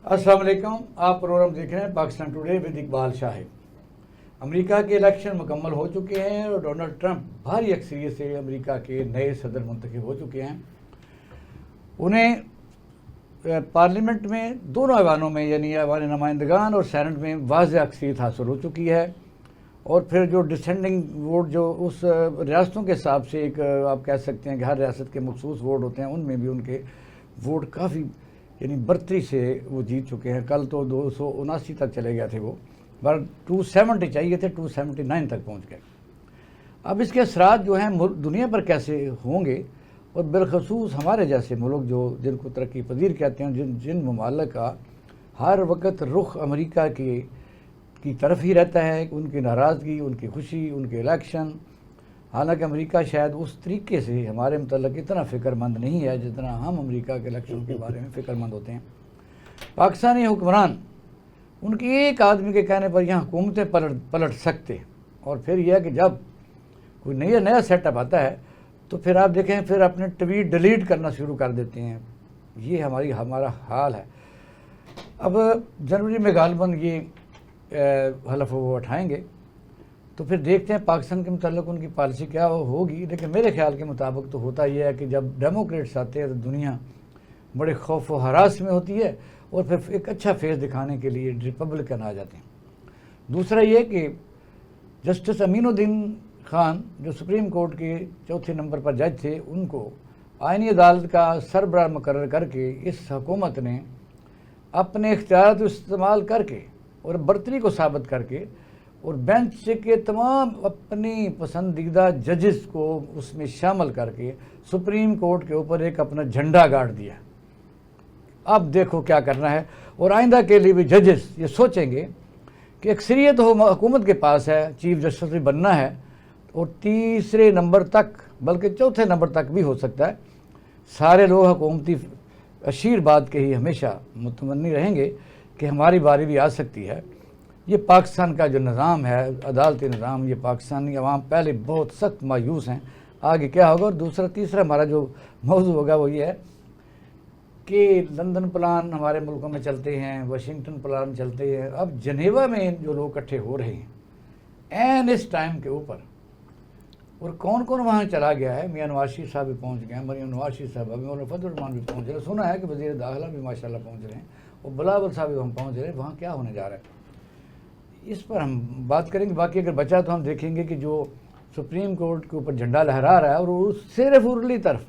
अस्सलाम वालेकुम। आप प्रोग्राम देख रहे हैं Pakistan today with Iqbal Shahid. America के इलेक्शन मुकम्मल हो चुके हैं और डोनाल्ड ट्रंप भारी अक्सरियत से अमेरिका के नए सदर मुंतखब हो चुके हैं। उन्हें पार्लियामेंट में दोनों ऐवानों में यानी ऐवान नुमाइंदगान और सेनेट में वाज़ेह अक्सरियत हासिल हो चुकी है। और फिर जो डिसेंडिंग वोट जो उस रियासतों के हिसाब से एक आप कह सकते हैं कि हर रियासत के मखसूस वोट होते हैं, उनमें भी उनके वोट काफ़ी यानी बढ़तरी से वो जीत चुके हैं। कल तो 279 तक चले गए थे वो, पर 270 चाहिए थे, 279 तक पहुंच गए। अब इसके असरात जो हैं दुनिया पर कैसे होंगे, और बिलखसूस हमारे जैसे मुल्क जो जिनको तरक्की पजीर कहते हैं, जिन ममालिक का हर वक्त रुख अमेरिका की तरफ ही रहता है, उनकी नाराज़गी, उनकी खुशी, उनके इलेक्शन। हालांकि अमेरिका शायद उस तरीके से हमारे मतलब इतना फ़िक्रमंद नहीं है जितना हम अमेरिका के इलेक्शन के बारे में फ़िक्रमंद होते हैं। पाकिस्तानी हुक्मरान उनकी एक आदमी के कहने पर यहाँ हुकूमतें पलट सकते, और फिर यह है कि जब कोई नया सेटअप आता है तो फिर आप देखें फिर अपने ट्वीट डिलीट करना शुरू कर देते हैं। ये हमारा हाल है। अब जनवरी में गालबन ये हलफ वो उठाएंगे, तो फिर देखते हैं पाकिस्तान के मुताल्लिक़ उनकी पॉलिसी क्या होगी। लेकिन मेरे ख्याल के मुताबिक तो होता यह है कि जब डेमोक्रेट्स आते हैं तो दुनिया बड़े खौफ व हरास में होती है, और फिर एक अच्छा फेस दिखाने के लिए रिपब्लिकन आ जाते हैं। दूसरा ये कि जस्टिस अमीनुद्दीन खान जो सुप्रीम कोर्ट के चौथे नंबर पर जज थे, उनको आईनी अदालत का सरबराह मुकर्रर करके इस हुकूमत ने अपने इख्तियारात इस्तेमाल करके और बर्तरी को साबित करके और बेंच के तमाम अपनी पसंदीदा जजेस को उसमें शामिल करके सुप्रीम कोर्ट के ऊपर एक अपना झंडा गाड़ दिया। अब देखो क्या करना है, और आइंदा के लिए भी जजेस ये सोचेंगे कि अक्सरियत हुकूमत के पास है, चीफ जस्टिस भी बनना है, और तीसरे नंबर तक बल्कि चौथे नंबर तक भी हो सकता है। सारे लोग हुकूमती आशीर्वाद के ही हमेशा मुतमन्नी रहेंगे कि हमारी बारी भी आ सकती है। ये पाकिस्तान का जो निज़ाम है, अदालती निज़ाम, ये पाकिस्तानी अवाम पहले बहुत सख्त मायूस हैं। आगे क्या होगा। और दूसरा तीसरा हमारा जो मौजू होगा वो ये है कि लंदन प्लान हमारे मुल्कों में चलते हैं, वाशिंगटन प्लान चलते हैं। अब जनेवा में जो लोग इकट्ठे हो रहे हैं एन इस टाइम के ऊपर, और कौन कौन वहाँ चला गया है। मियां नवाज शरीफ साहब भी पहुँच गए हैं, मरियम नवाज शरीफ साहब, अभी फजल रहमान भी पहुँच रहे हैं। सुना है कि वज़ीर दाखिला भी माशाल्लाह पहुँच रहे हैं, और बिलावल साहब भी हम पहुँच रहे हैं। वहाँ क्या होने जा रहा है इस पर हम बात करेंगे। बाकी अगर बचा तो हम देखेंगे कि जो सुप्रीम कोर्ट के ऊपर झंडा लहरा रहा है, और सिर्फ उर्ली तरफ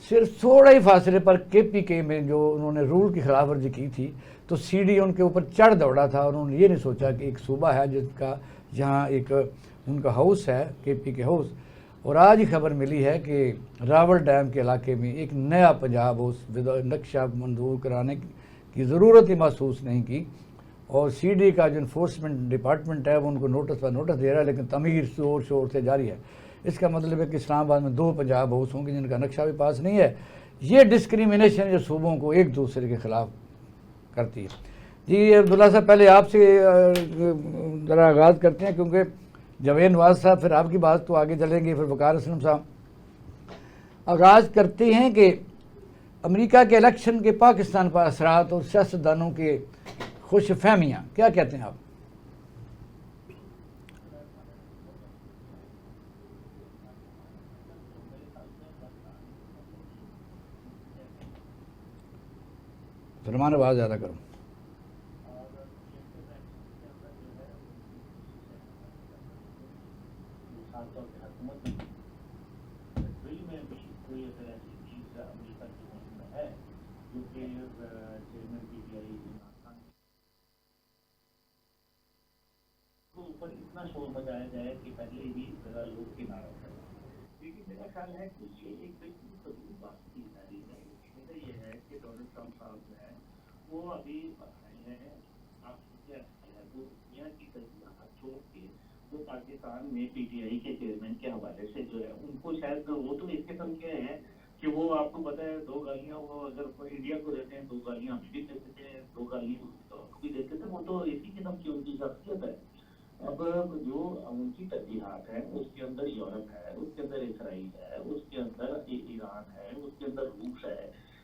सिर्फ थोड़ा ही फासले पर KPK में जो उन्होंने रूल की खिलाफ वर्जी की थी, तो CD उनके ऊपर चढ़ दौड़ा था। और उन्होंने ये नहीं सोचा कि एक सूबा है जिसका जहाँ एक उनका हाउस है, KPK हाउस। और आज ही खबर मिली है कि रावल डैम के इलाके में एक नया पंजाब हाउस नक्शा मंजूर कराने की ज़रूरत ही महसूस नहीं की, और CD का जो इन्फोर्समेंट डिपार्टमेंट है वो उनको नोटिस पर नोटिस दे रहा है, लेकिन तमीर जोर शोर से जारी है। इसका मतलब है कि इस्लामाबाद में 2 पंजाब हाउस होंगे जिनका नक्शा भी पास नहीं है। ये डिस्क्रिमिनेशन जो सूबों को एक दूसरे के ख़िलाफ़ करती है। जी अब्दुल्ला साहब, पहले आपसे ज़रा आगाज़ करते हैं, क्योंकि जावेद नवाज साहब फिर आपकी बात तो आगे चलेंगे, फिर वकार असलम साहब। आगाज़ करते हैं कि अमेरिका के इलेक्शन के पाकिस्तान पर असरात और सियासतदानों के खुश फहमियाँ, क्या कहते हैं आप? फरमान आवाज़ ज़्यादा करो। ऊपर इतना शोर मचाया जाए कि पहले ही लोग किनारा कर, लेकिन मेरा ख्याल है कि ये एक बिल्कुल फजूल बात की जा रही है। वजह ये है कि डोनाल्ड ट्रंप साहब जो है वो अभी आए हैं, आप वो दुनिया की तरजीहात छोड़ के वो पाकिस्तान में PTI के चेयरमैन के हवाले से जो है उनको शायद वो तो इस किस्म के हैं कि वो आपको पता है 2 गालियाँ वो अगर इंडिया को देते हैं, 2 गालियाँ हमें भी देते थे, 2 गालियाँ उसको भी देते थे। वो तो इसी किस्म की उनकी शख्सियत है। अब जो उनकी तरजीहात है उसके अंदर यूरोप है, उसके अंदर इसराइल है, उसके अंदर ईरान है, उसके अंदर रूस है,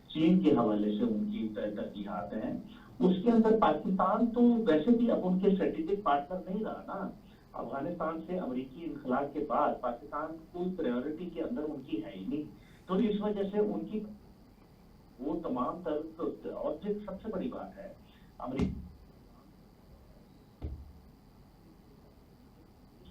चीन के हवाले से उनकी तरजीहात आते हैं, उसके अंदर पाकिस्तान तो वैसे भी अब उनके स्ट्रेटेजिक पार्टनर नहीं रहा ना। अफगानिस्तान से अमेरिकी इनखला के बाद पाकिस्तान कोई प्रायोरिटी के अंदर उनकी है ही नहीं, तो इस वजह से उनकी वो तमाम तर और सबसे बड़ी बात है अमेरिका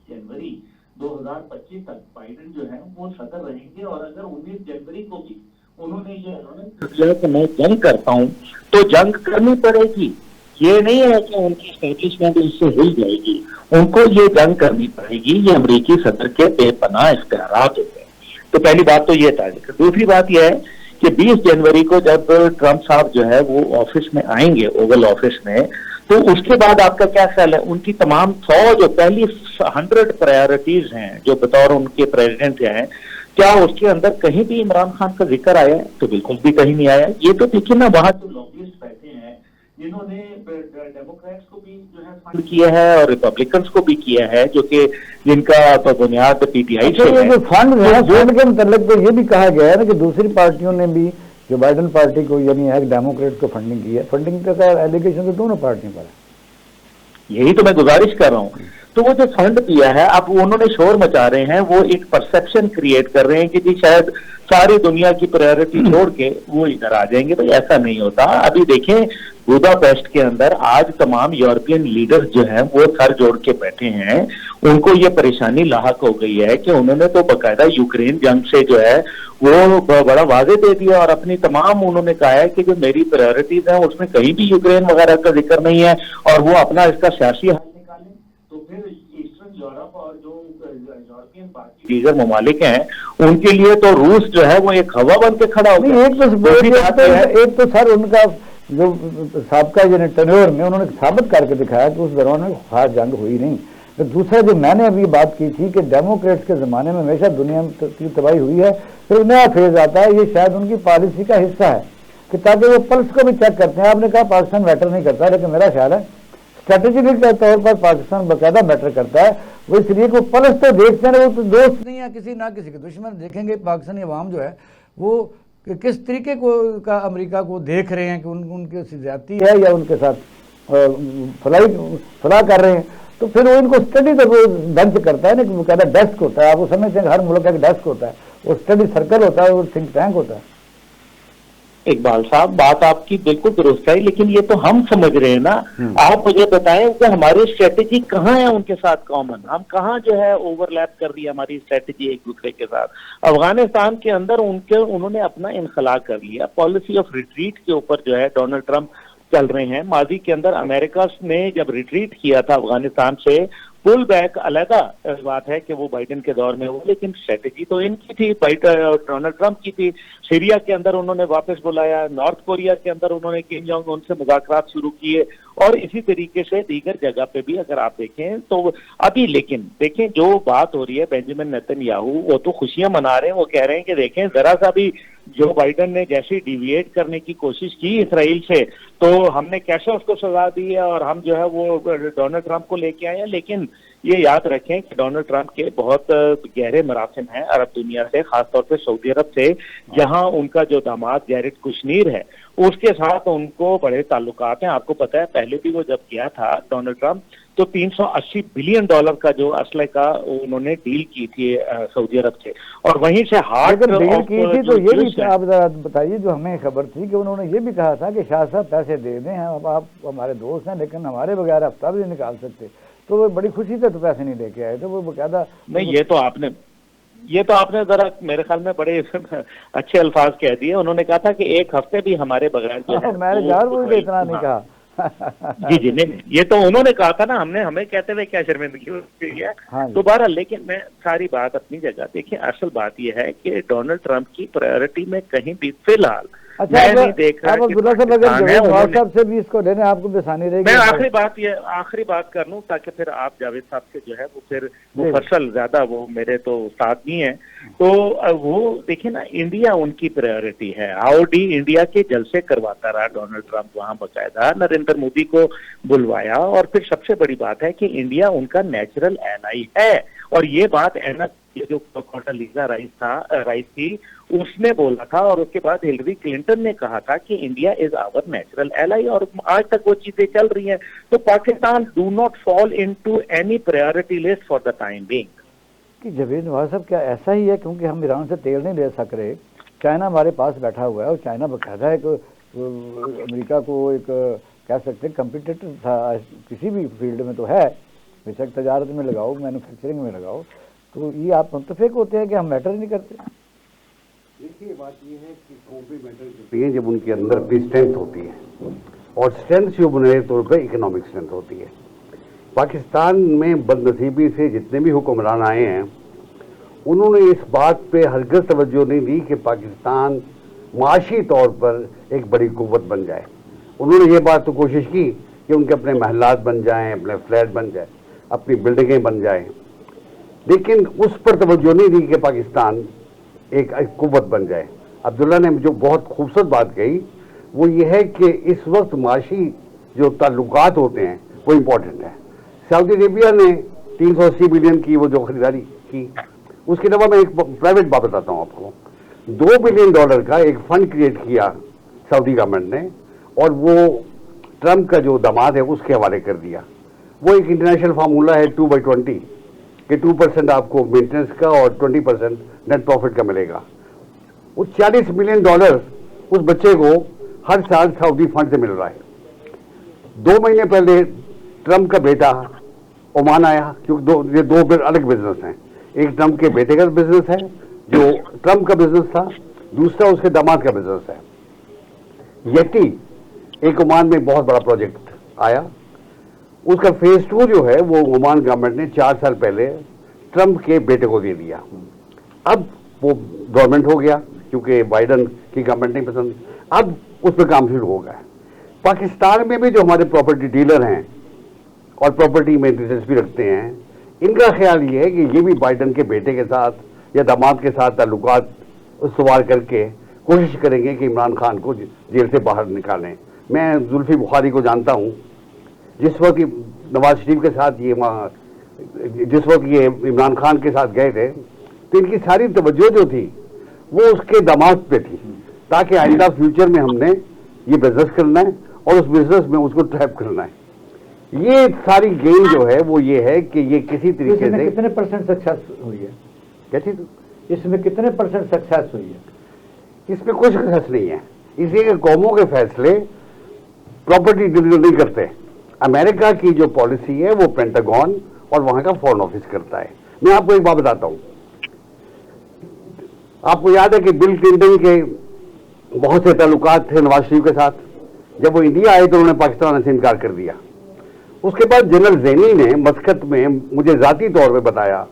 जनवरी 2025 तक बाइडेन जो है वो सदर रहेंगे, और अगर 19 जनवरी को भी उन्होंने ये कि मैं जंग करता हूं तो जंग करनी पड़ेगी। ये नहीं है कि उनकी एस्टेब्लिशमेंट इससे हिल जाएगी, उनको ये जंग करनी पड़ेगी। ये अमेरिकी सदर के बेपनाह इख्तियारात होते हैं। तो पहली बात तो ये था। दूसरी बात यह है कि 20 जनवरी को जब ट्रंप साहब जो है वो ऑफिस में आएंगे, ओवल ऑफिस में, तो उसके बाद आपका क्या ख्याल है? उनकी तमाम 100 जो पहली 100 प्रायोरिटीज हैं जो बतौर उनके प्रेसिडेंट हैं, क्या उसके अंदर कहीं भी इमरान खान का जिक्र आया है? तो बिल्कुल भी कहीं नहीं आया। ये तो देखिए ना, वहां जो लॉबिस्ट बैठे हैं जिन्होंने डेमोक्रेट्स को भी जो है फंड किया है और रिपब्लिकन्स को भी किया है, जो कि जिनका तो बुनियाद पीटीआई से है। जो फंड है, फंड के मतलब तो ये भी कहा गया है ना कि दूसरी पार्टियों ने भी जो बाइडेन पार्टी को यानी है डेमोक्रेट को फंडिंग की है। फंडिंग का एलिगेशन तो दोनों पार्टियों पर है। यही तो मैं गुजारिश कर रहा हूँ। तो वो जो फंड दिया है, अब उन्होंने शोर मचा रहे हैं, वो एक परसेप्शन क्रिएट कर रहे हैं कि जी शायद सारी दुनिया की प्रायोरिटी छोड़ के वो इधर आ जाएंगे। तो ऐसा नहीं होता। अभी देखें बुदापेस्ट के अंदर आज तमाम यूरोपियन लीडर्स जो हैं वो सर जोड़ के बैठे हैं। उनको ये परेशानी लाहक हो गई है कि उन्होंने तो बाकायदा यूक्रेन जंग से जो है वो बड़ा वादे दे दिया, और अपनी तमाम उन्होंने कहा है कि जो मेरी प्रायोरिटीज हैं उसमें कहीं भी यूक्रेन वगैरह का जिक्र नहीं है, और वो अपना इसका सियासी हल निकालें। तो फिर ईस्टर्न यूरोप और जो यूरोपियन बाकी दीगर ममालिक हैं उनके लिए तो रूस जो है वो एक हवा बन के खड़ा हो गया। एक तो सर उनका जो साबका टेन्योर में उन्होंने साबित करके दिखाया कि उस दौरान में खास जंग हुई नहीं। तो दूसरा जो मैंने अभी बात की थी कि डेमोक्रेट्स के ज़माने में हमेशा दुनिया की तबाही हुई है, फिर नया फेज आता है। ये शायद उनकी पॉलिसी का हिस्सा है कि ताकि वो पल्स को भी चेक करते हैं। आपने कहा पाकिस्तान मैटर नहीं करता, लेकिन मेरा ख्याल है स्ट्रेटेजिक तौर पर पाकिस्तान बाकायदा मैटर करता है। वो इसलिए को पल्स तो देखते हैं, वो तो दोस्त नहीं है किसी ना किसी के दुश्मन। देखेंगे पाकिस्तानी अवाम जो है वो कि किस तरीके को का अमेरिका को देख रहे हैं कि उनके ज्यादती है या उनके साथ फला कर रहे हैं। तो फिर वो इनको स्टडी तो वो दर्ज करता है ना कि वो कहता है डेस्क होता है। आप वो समझते हैं हर मुल्क का एक डेस्क होता है, वो स्टडी सर्कल होता है, वो थिंक टैंक होता है। इकबाल साहब बात आपकी बिल्कुल दुरुस्त है, लेकिन ये तो हम समझ रहे हैं ना। आप मुझे बताएं कि हमारी स्ट्रेटेजी कहाँ है उनके साथ कॉमन? हम कहाँ जो है ओवरलैप कर रही है हमारी स्ट्रेटेजी एक दूसरे के साथ? अफगानिस्तान के अंदर उन्होंने अपना इनखला कर लिया। पॉलिसी ऑफ रिट्रीट के ऊपर जो है डोनाल्ड ट्रंप चल रहे हैं। माजी के अंदर अमेरिका ने जब रिट्रीट किया था अफगानिस्तान से, पुल बैक अलग बात है कि वो बाइडेन के दौर में हो, लेकिन स्ट्रेटेजी तो इनकी थी, डोनाल्ड ट्रंप की थी। सीरिया के अंदर उन्होंने वापस बुलाया, नॉर्थ कोरिया के अंदर उन्होंने किम जोंग उन से मुज़ाकरात शुरू किए, और इसी तरीके से दीगर जगह पे भी अगर आप देखें तो अभी। लेकिन देखें जो बात हो रही है, बेंजामिन नेतन्याहू वो तो खुशियां मना रहे हैं। वो कह रहे हैं कि देखें जरा सा भी जो बाइडेन ने जैसे डिविएट करने की कोशिश की इसराइल से, तो हमने कैसे उसको सजा दी है, और हम जो है वो डोनाल्ड ट्रंप को लेके आए हैं। लेकिन ये याद रखें कि डोनाल्ड ट्रंप के बहुत गहरे मरासिम हैं अरब दुनिया से, खासतौर पे सऊदी अरब से, जहां उनका जो दामाद जैरेड कुशनीर है उसके साथ उनको बड़े ताल्लुकात हैं। आपको पता है पहले भी वो जब किया था डोनाल्ड ट्रंप तो $380 बिलियन का जो असले का उन्होंने डील की थी सऊदी अरब से, और वहीं से हार्ट डील की थी। तो ये भी आप बताइए, जो हमें खबर थी कि उन्होंने ये भी कहा था कि शाह साहब पैसे दे दें, अब आप हमारे दोस्त हैं लेकिन हमारे बगैर हफ्ता भी नहीं निकाल सकते। तो वो बड़ी खुशी से तो पैसे नहीं लेके आए थे, वो बकायदा नहीं। ये तो आपने जरा मेरे ख्याल में बड़े अच्छे अल्फाज कह दिए। उन्होंने कहा था कि एक हफ्ते भी हमारे बगैर मैंने यार वो इतना नहीं कहा। जी नहीं, ये तो उन्होंने कहा था ना। हमें कहते हुए क्या शर्मिंदगी हुई है दोबारा। लेकिन मैं सारी बात अपनी जगह, देखिए असल बात यह है कि डोनाल्ड ट्रंप की प्रायोरिटी में कहीं भी फिलहाल मैं नहीं देख रहा से भी इसको लेने आपको बेसानी रहेगी। मैं आखिरी बात कर लूं ताकि फिर आप जावेद साहब से जो है वो फिर मुफस्सल ज्यादा, वो मेरे तो उस्ताद नहीं है। तो वो देखिए ना, इंडिया उनकी प्रायोरिटी है। हाउडी इंडिया के जलसे करवाता रहा डोनाल्ड ट्रंप वहां, बकायदा नरेंद्र मोदी को बुलवाया, और फिर सबसे बड़ी बात है कि इंडिया उनका नेचुरल एलाई है, और ये बात یہ جو کونڈولیزا رائس تھی اس نے بولا تھا، اور اس کے بعد ہلری کلنٹن نے کہا تھا کہ انڈیا از آور نیچرل ایلائی، اور آج تک وہ چیزیں چل رہی ہیں. تو Pakistan do not fall into any priority list for the time being. کہ جاوید نواز صاحب کیا ایسا ہی ہے کیونکہ ہم ایران سے تیل نہیں لے سک رہے، چائنا ہمارے پاس بیٹھا ہوا ہے، اور چائنا باقاعدہ ایک امریکہ کو ایک کہہ سکتے ہیں کمپیٹیٹر تھا کسی بھی فیلڈ میں تو ہے، بے شک تجارت میں لگاؤ، مینوفیکچرنگ میں لگاؤ، تو یہ آپ متفق ہوتے ہیں کہ ہم میٹر نہیں کرتے؟ دیکھیے بات یہ ہے کہ قومیں میٹر کرتی ہیں جب ان کے اندر اپنی اسٹرینتھ ہوتی ہے، اور اسٹرینتھ جو بنیادی طور پہ اکنامک اسٹرینتھ ہوتی ہے. پاکستان میں بد نصیبی سے جتنے بھی حکمران آئے ہیں انہوں نے اس بات پہ ہرگز توجہ نہیں دی کہ پاکستان معاشی طور پر ایک بڑی قوت بن جائے. انہوں نے یہ بات تو کوشش کی کہ ان کے اپنے محلات بن جائیں، اپنے فلیٹ بن جائیں، اپنی بلڈنگیں بن جائیں، لیکن اس پر توجہ نہیں دی کہ پاکستان ایک قوت بن جائے. عبداللہ نے جو بہت خوبصورت بات کہی وہ یہ ہے کہ اس وقت معاشی جو تعلقات ہوتے ہیں وہ امپورٹنٹ ہیں. سعودی عربیہ نے 380 بلین کی وہ جو خریداری کی، اس کے علاوہ میں ایک پرائیویٹ بات بتاتا ہوں آپ کو. $2 بلین کا ایک فنڈ کریٹ کیا سعودی گورنمنٹ نے، اور وہ ٹرمپ کا جو داماد ہے اس کے حوالے کر دیا. وہ ایک انٹرنیشنل فارمولہ ہے 2/20 کہ 2% آپ کو مینٹیننس کا اور 20% نیٹ پروفٹ کا ملے گا. وہ $40 ملین اس بچے کو ہر سال سعودی فنڈ سے مل رہا ہے. 2 مہینے پہلے ٹرمپ کا بیٹا عمان آیا، کیونکہ یہ دو الگ بزنس ہیں. ایک ٹرمپ کے بیٹے کا بزنس ہے جو ٹرمپ کا بزنس تھا، دوسرا اس کے داماد کا بزنس ہے. یٹی ایک عمان میں بہت بڑا پروجیکٹ آیا، اس کا فیز 2 جو ہے وہ عمان گورنمنٹ نے 4 سال پہلے ٹرمپ کے بیٹے کو دے دیا. اب وہ گورنمنٹ ہو گیا کیونکہ بائیڈن کی گورنمنٹ نہیں پسند، اب اس پہ کام شروع ہو گیا. پاکستان میں بھی جو ہمارے پراپرٹی ڈیلر ہیں اور پراپرٹی میں دلچسپی رکھتے ہیں، ان کا خیال یہ ہے کہ یہ بھی بائیڈن کے بیٹے کے ساتھ یا داماد کے ساتھ تعلقات استوار کر کے کوشش کریں گے کہ عمران خان کو جیل سے باہر نکالیں. میں زلفی بخاری کو جانتا ہوں، جس وقت نواز شریف کے ساتھ جس وقت یہ عمران خان کے ساتھ گئے تھے تو ان کی ساری توجہ جو تھی وہ اس کے داماد پہ تھی، تاکہ آئندہ فیوچر میں ہم نے یہ بزنس کرنا ہے اور اس بزنس میں اس کو ٹریپ کرنا ہے. یہ ساری گیم جو ہے وہ یہ ہے کہ یہ کسی طریقے سے کتنے % سکسیس ہوئی ہے؟ کیسی اس میں کتنے % سکسیس ہوئی ہے؟ اس میں کچھ سکسیس نہیں ہے، اس لیے کہ قوموں کے فیصلے پراپرٹی ڈیلر نہیں کرتے. امریکہ کی جو پالیسی ہے وہ پینٹاگون اور وہاں کا فورن آفس کرتا ہے. میں آپ کو ایک بات بتاتا ہوں. آپ کو یاد ہے کہ بل کلنٹن کے بہت سے تعلقات تھے نواز شریف کے ساتھ. جب وہ انڈیا آئے تو انہوں نے پاکستان سے انکار کر دیا. اس کے بعد جنرل زینی نے مسقط میں مجھے ذاتی طور پہ بتایا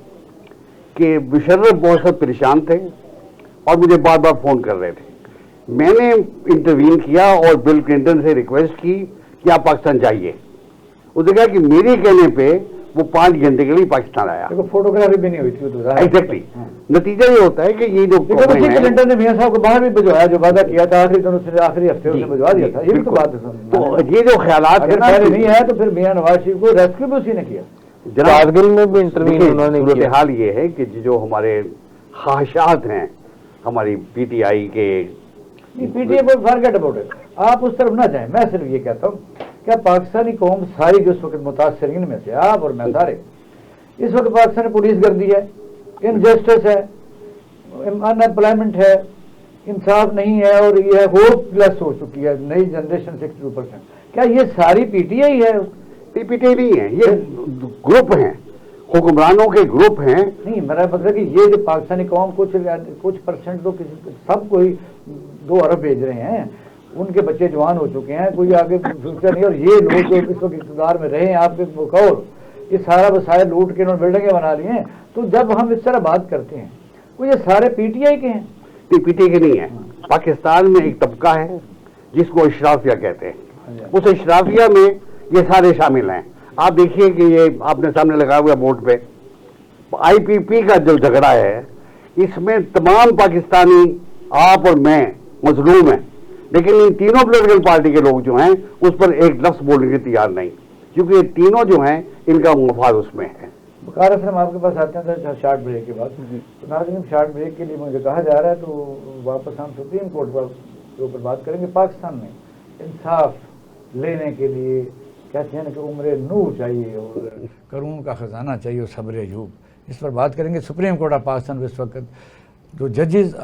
کہ مشرف بہت پریشان تھے اور مجھے بار بار فون کر رہے تھے. میں نے انٹروین کیا اور بل کلنٹن سے ریکویسٹ کی کہ آپ پاکستان جائیے. اس نے کہا کہ میرے کہنے پہ وہ 5 گھنٹے کے لیے پاکستان آیا. فوٹوگرافی بھی نہیں ہوئی تھی. ایگزیکٹلی. نتیجہ یہ ہوتا ہے کہ یہ جو کلنٹن نے میاں صاحب کو باہر بھی بھجوایا، جو وعدہ کیا تھا آخری ہفتے میں بھجوا دیا تھا. یہ بھی تو بات ہے. تو یہ جو خیالات ہیں پہلے نہیں ہے تو پھر میاں نواز شریف کو ریسکیو بھی اسی نے کیا. کارگل میں بھی صورتحال یہ ہے کہ جو ہمارے خواہشات ہیں ہماری پی ٹی آئی کے، P T I forget about it, آپ اس طرف نہ جائیں. میں صرف یہ کہتا ہوں کیا پاکستانی قوم ساری جو اس وقت متاثرین میں سے آپ اور میں سارے، اس وقت پاکستانی پولیس گردی ہے، انجسٹس ہے، ان ایمپلائمنٹ ہے، انصاف نہیں ہے، اور یہ ہوپ لیس ہو چکی ہے نئی جنریشن 62%. کیا یہ ساری پی ٹی آئی ہے؟ پی ٹی آئی نہیں ہے، یہ گروپ ہیں، حکمرانوں کے گروپ ہیں. نہیں، میرا مطلب کہ یہ جو پاکستانی قوم کچھ پرسنٹ تو سب کوئی 2 ارب بھیج رہے ہیں، ان کے بچے جوان ہو چکے ہیں، کوئی آگے فیوچر نہیں. اور یہ لوگ جو اس وقت اقتدار میں رہے ہیں آپ کے بقول، یہ سارا وسائل لوٹ کے انہوں نے بلڈنگیں بنا لی ہیں. تو جب ہم اس طرح بات کرتے ہیں وہ یہ سارے پی ٹی آئی کے ہیں؟ پی ٹی آئی کے نہیں ہے. پاکستان میں ایک طبقہ ہے جس کو اشرافیہ کہتے ہیں. اس اشرافیہ میں یہ سارے شامل ہیں. آپ دیکھیے کہ یہ آپ نے سامنے لگا ہوا بورڈ پہ آئی پی پی کا جو جھگڑا ہے، اس میں تمام پاکستانی آپ اور میں مظلوم ہیں، لیکن ان تینوں پولیٹیکل پارٹی کے لوگ جو ہیں اس پر ایک لفظ بولنے کے تیار نہیں، کیونکہ یہ تینوں جو ہیں ان کا مفاد اس میں ہے. وقار اصلم آپ کے پاس آتے ہیں تو شارٹ بریک کے بعد. تو ناظرین شارٹ بریک کے لیے مجھے کہا جا رہا ہے تو واپس ہم سپریم کورٹ کے اوپر بات کریں گے. پاکستان میں انصاف لینے کے لیے کہتے ہیں کہ عمر نور چاہیے اور قرون کا خزانہ چاہیے اور صبر ایوب, اس پر بات کریں گے. سپریم کورٹ آف پاکستان اس وقت جو ججز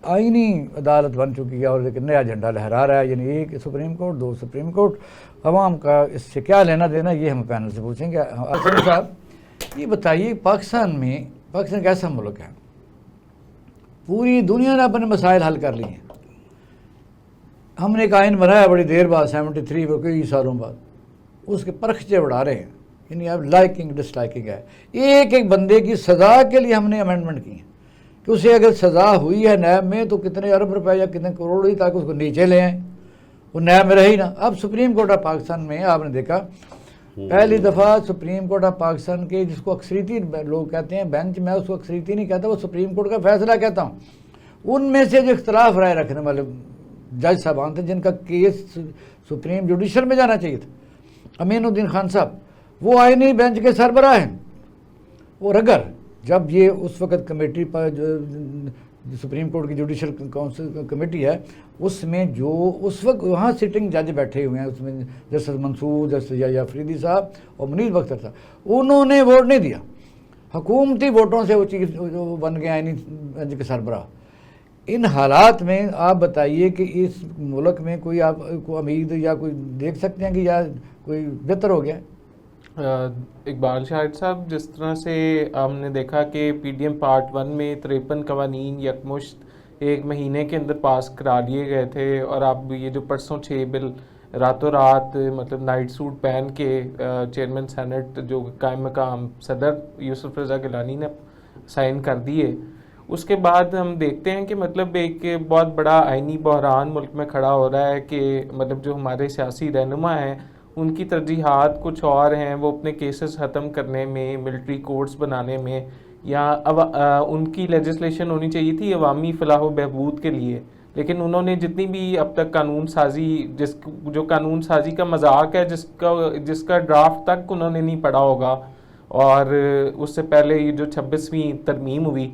آئینی عدالت بن چکی ہے اور ایک نیا جھنڈا لہرا رہا ہے, یعنی ایک سپریم کورٹ, دو سپریم کورٹ. عوام کا اس سے کیا لینا دینا, یہ ہم پینل سے پوچھیں گے. اسلم صاحب یہ بتائیے, پاکستان ایک ایسا ملک ہے, پوری دنیا نے اپنے مسائل حل کر لیے ہیں. ہم نے ایک آئین بنایا بڑی دیر بعد 73 پر, کئی سالوں بعد, اس کے پرخچے اڑا رہے ہیں. یعنی اب لائکنگ ڈس لائکنگ ہے. ایک بندے کی سزا کے لیے ہم نے امینڈمنٹ کی ہیں کہ اسے اگر سزا ہوئی ہے نیب میں تو کتنے ارب روپے یا کتنے کروڑ ہوئی تاکہ اس کو نیچے لے آئیں, وہ نیب میں رہی نا. اب سپریم کورٹ آف پاکستان میں آپ نے دیکھا پہلی دفعہ سپریم کورٹ آف پاکستان کے, جس کو اکثریتی لوگ کہتے ہیں بینچ, میں اس کو اکثریتی نہیں کہتا, وہ سپریم کورٹ کا فیصلہ کہتا ہوں, ان میں سے جو اختلاف رائے رکھنے والے جج صاحبان تھے جن کا کیس سپریم جوڈیشل میں جانا چاہیے تھا, امین الدین خان صاحب, وہ آئینی بینچ کے سربراہ ہیں. اور اگر جب یہ اس وقت کمیٹی پر جو سپریم کورٹ کی جوڈیشل کونسل کمیٹی ہے, اس میں جو اس وقت وہاں سٹنگ جج بیٹھے ہوئے ہیں, اس میں جسٹس منصور, جسٹس یحییٰ افریدی صاحب اور منیر بختر صاحب, انہوں نے ووٹ نہیں دیا. حکومتی ووٹوں سے وہ چیز بن گیا آئینی بینچ کے سربراہ. ان حالات میں آپ بتائیے کہ اس ملک میں کوئی آپ کو امید یا کوئی دیکھ سکتے ہیں کہ یا کوئی بہتر ہو گیا؟ اقبال شاہد صاحب, جس طرح سے ہم نے دیکھا کہ پی ڈی ایم پارٹ 1 میں 53 قوانین یکمشت ایک مہینے کے اندر پاس کرا لیے گئے تھے, اور اب یہ جو پرسوں 6 بل راتوں رات مطلب نائٹ سوٹ پہن کے چیئرمین سینٹ جو قائم مقام صدر یوسف رضا گیلانی نے سائن کر دیے, اس کے بعد ہم دیکھتے ہیں کہ مطلب ایک بہت بڑا آئینی بحران ملک میں کھڑا ہو رہا ہے کہ مطلب جو ہمارے سیاسی رہنما ہیں ان کی ترجیحات کچھ اور ہیں. وہ اپنے کیسز ختم کرنے میں, ملٹری کورٹس بنانے میں, یا ان کی لیجسلیشن ہونی چاہیے تھی عوامی فلاح و بہبود کے لیے, لیکن انہوں نے جتنی بھی اب تک قانون سازی, جو قانون سازی کا مذاق ہے, جس کا ڈرافٹ تک انہوں نے نہیں پڑھا ہوگا, اور اس سے پہلے یہ جو 26ویں ترمیم ہوئی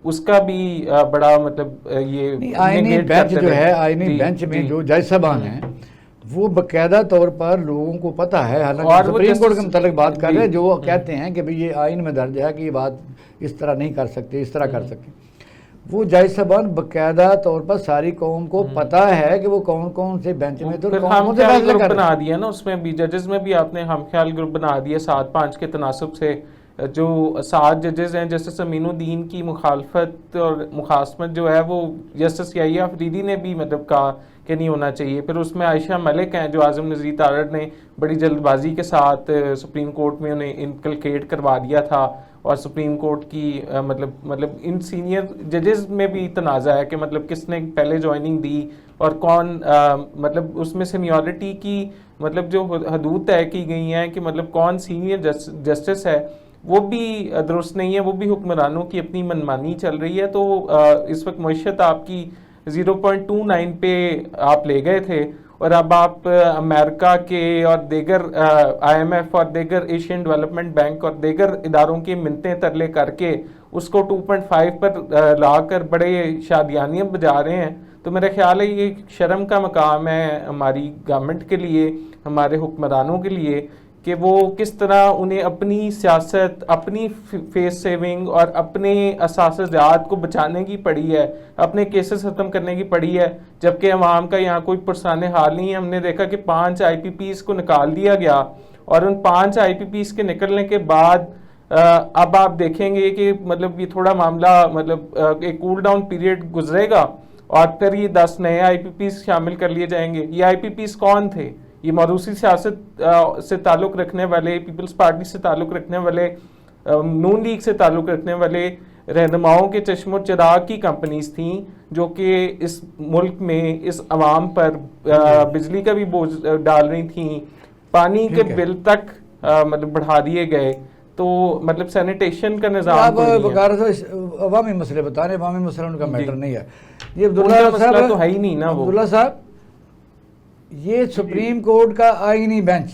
اس کا بھی بڑا مطلب یہ آئینی بینچ جو ہے, آئینی بینچ میں جو جج صاحبان ہیں وہ باقاعدہ طور پر لوگوں کو پتہ ہے, حالانکہ سپریم کورٹ کے متعلق بات کر رہے ہیں, جو کہتے ہیں کہ یہ آئین میں درج ہے کہ یہ بات اس طرح نہیں کر سکتے, اس طرح کر سکتے. وہ جج صاحبان باقاعدہ طور پر ساری قوم کو پتہ ہے کہ وہ کون کون سے بینچ میں, تو ہم خیال گروپ بنا دیا نا, اس میں بھی ججز میں بھی آپ نے ہم خیال گروپ بنا دیا 7-5 کے تناسب سے. جو 7 ججز ہیں, جسٹس امین الدین کی مخالفت اور مخاصمت جو ہے وہ جسٹس یحییٰ افریدی نے بھی مطلب کہا کہ نہیں ہونا چاہیے. پھر اس میں عائشہ ملک ہیں جو اعظم نذیر تارڑ نے بڑی جلد بازی کے ساتھ سپریم کورٹ میں انہیں انکلکیٹ کروا دیا تھا, اور سپریم کورٹ کی مطلب ان سینئر ججز میں بھی تنازع ہے کہ مطلب کس نے پہلے جوائننگ دی اور کون, مطلب اس میں سینیورٹی کی مطلب جو حدود طے کی گئی ہیں کہ مطلب کون سینئر جسٹس ہے وہ بھی درست نہیں ہے, وہ بھی حکمرانوں کی اپنی منمانی چل رہی ہے. تو اس وقت معیشت آپ کی 0.29 پہ آپ لے گئے تھے, اور اب آپ امریکہ کے اور دیگر IMF اور دیگر ایشین ڈیولپمنٹ بینک اور دیگر اداروں کی منتیں ترلے کر کے اس کو 2.5 پر لا کر بڑے شادیانیاں بجا رہے ہیں. تو میرا خیال ہے یہ شرم کا مقام ہے ہماری گورنمنٹ کے لیے, ہمارے حکمرانوں کے لیے, کہ وہ کس طرح انہیں اپنی سیاست, اپنی فیس سیونگ اور اپنے اساس جات کو بچانے کی پڑی ہے, اپنے کیسز ختم کرنے کی پڑی ہے, جبکہ عوام کا یہاں کوئی پرسان حال نہیں ہے. ہم نے دیکھا کہ 5 IPPs کو نکال دیا گیا, اور ان 5 IPPs کے نکلنے کے بعد اب آپ دیکھیں گے کہ مطلب یہ تھوڑا معاملہ مطلب ایک کول ڈاؤن پیریڈ گزرے گا, اور پھر یہ 10 نئے IPPs شامل کر لیے جائیں گے. یہ IPPs کون تھے؟ یہ موروثی سیاست سے تعلق رکھنے والے, پیپلز پارٹی سے تعلق رکھنے والے, نون لیگ سے تعلق رکھنے والے رہنماؤں کے چشم و چراغ کی کمپنیز تھیں, جو کہ اس ملک میں اس عوام پر بجلی کا بھی بوجھ ڈال رہی تھیں, پانی کے بل تک مطلب بڑھا دیے گئے. تو مطلب سینیٹیشن کا نظام عوامی مسئلے بتا رہے, عوامی مسئلہ ان کا میٹر نہیں ہے. یہ عبداللہ مسئلہ تو ہے ہی نہیں نا. وہ عبداللہ صاحب, یہ سپریم کورٹ کا آئینی بینچ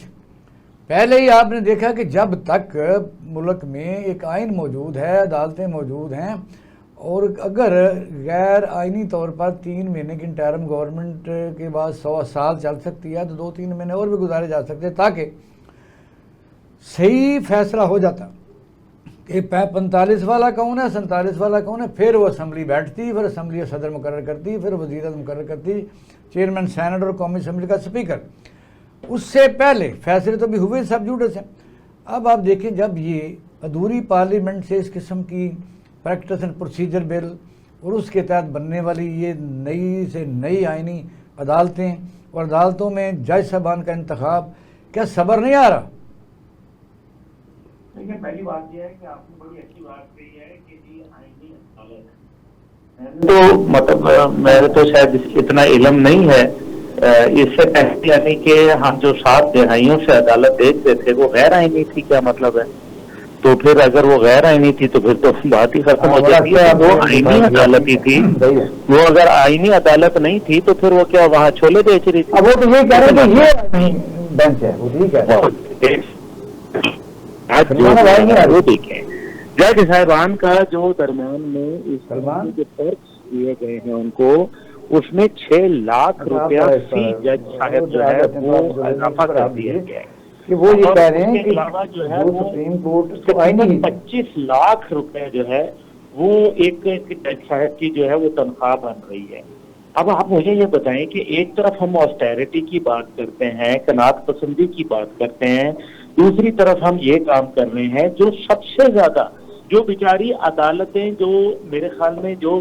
پہلے ہی آپ نے دیکھا کہ جب تک ملک میں ایک آئین موجود ہے، عدالتیں موجود ہیں، اور اگر غیر آئینی طور پر 3 مہینے کی انٹرم گورنمنٹ کے بعد 100 سال چل سکتی ہے، تو 2-3 مہینے اور بھی گزارے جا سکتے ہیں تاکہ صحیح فیصلہ ہو جاتا کہ 45 والا کون ہے، 47 والا کون ہے، پھر وہ اسمبلی بیٹھتی، پھر اسمبلی صدر مقرر کرتی، پھر وزیر اعظم مقرر کرتی، چیئرمین سینٹ اور قومی اسمبلی کا اسپیکر۔ اس سے پہلے فیصلے تو بھی ہوئے سب جوڈس ہیں۔ اب آپ دیکھیں جب یہ ادھوری پارلیمنٹ سے اس قسم کی پریکٹس اینڈ پروسیجر بل اور اس کے تحت بننے والی یہ نئی سے نئی آئینی عدالتیں اور عدالتوں میں جج صاحبان کا انتخاب، کیا صبر نہیں آ رہا؟ دیکھیں، پہلی بات یہ ہے کہ آپ نے بڑی اچھی بات کہی ہے کہ جی آئینی عدالت تو مطلب میرے تو شاید اتنا علم نہیں ہے اس سے پہلے، یعنی کہ ہم جو 7 دہائیوں سے عدالت دیکھتے تھے وہ غیر آئینی تھی، کیا مطلب ہے؟ تو پھر اگر وہ غیر آئینی تھی تو پھر تو بات ہی ختم ہو جاتی ہے۔ وہ آئینی عدالت ہی تھی، وہ اگر آئینی عدالت نہیں تھی تو پھر وہ کیا وہاں چھولے بیچ رہی تھی؟ اب وہ تو یہ کہہ رہے ہیں کہ یہ آئینی بینچ ہے، وہ ٹھیک ہے۔ وہ دیکھیں جج صاحبان کا جو درمیان میں اس جو فرق دیے گئے ہیں ان کو، اس میں 6 لاکھ روپیہ فی جج صاحب جو ہے وہ اضافہ کر دیا گیا ہے کہ وہ یہ کہہ رہے ہیں کہ علاوہ جو ہے وہ سپریم کورٹ 25 لاکھ روپے جو ہے وہ ایک جج صاحب کی جو ہے وہ تنخواہ بن رہی ہے۔ اب آپ مجھے یہ بتائیں کہ ایک طرف ہم آسٹیرٹی کی بات کرتے ہیں، قناعت پسندی کی بات کرتے ہیں، دوسری طرف ہم یہ کام کر رہے ہیں جو سب سے زیادہ جو بیچاری عدالتیں جو میرے خیال میں جو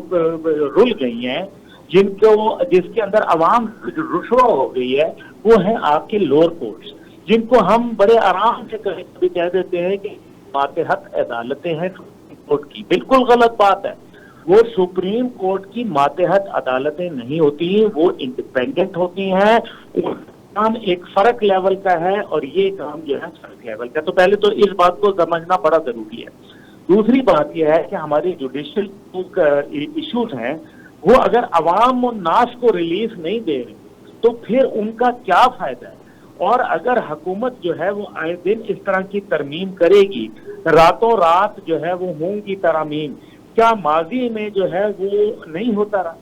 رل گئی ہیں، جس کے اندر عوام رسوا ہو گئی ہے، وہ ہیں آپ کے لوور کورٹس، جن کو ہم بڑے آرام سے کبھی کہہ دیتے ہیں کہ ماتحت عدالتیں ہیں سپریم کورٹ کی۔ بالکل غلط بات ہے، وہ سپریم کورٹ کی ماتحت عدالتیں نہیں ہوتی، وہ انڈیپینڈنٹ ہوتی ہیں۔ کام ایک فرق لیول کا ہے اور یہ کام جو ہے فرق لیول کا، تو پہلے تو اس بات کو سمجھنا بڑا ضروری ہے۔ دوسری بات یہ ہے کہ ہماری جوڈیشل ایشوز ہیں، وہ اگر عوام الناس کو ریلیف نہیں دے رہے تو پھر ان کا کیا فائدہ ہے؟ اور اگر حکومت جو ہے وہ آئے دن اس طرح کی ترمیم کرے گی، راتوں رات جو ہے وہ ہوں گی ترامیم، کیا ماضی میں جو ہے وہ نہیں ہوتا رہا؟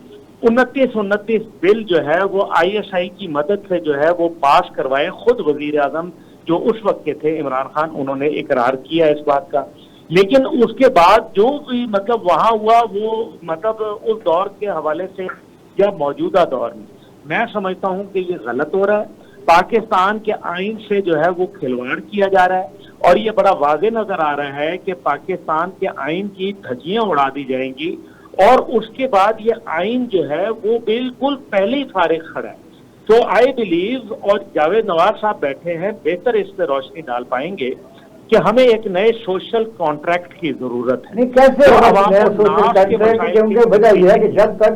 29 بل جو ہے وہ ISI کی مدد سے جو ہے وہ پاس کروائے، خود وزیر اعظم جو اس وقت کے تھے عمران خان، انہوں نے اقرار کیا اس بات کا، لیکن اس کے بعد جو بھی مطلب وہاں ہوا وہ مطلب اس دور کے حوالے سے یا موجودہ دور میں سمجھتا ہوں کہ یہ غلط ہو رہا ہے۔ پاکستان کے آئین سے جو ہے وہ کھلواڑ کیا جا رہا ہے، اور یہ بڑا واضح نظر آ رہا ہے کہ پاکستان کے آئین کی دھجیاں اڑا دی جائیں گی، اور اس کے بعد یہ آئین جو ہے وہ بالکل پہلے ہی فارغ کھڑا ہے۔ تو آئی بلیو، اور جاوید نواز صاحب بیٹھے ہیں، بہتر اس پہ روشنی ڈال پائیں گے کہ ہمیں ایک نئے سوشل کانٹریکٹ کی ضرورت ہے۔ نہیں، کیسے کیونکہ وجہ یہ ہے کہ جب تک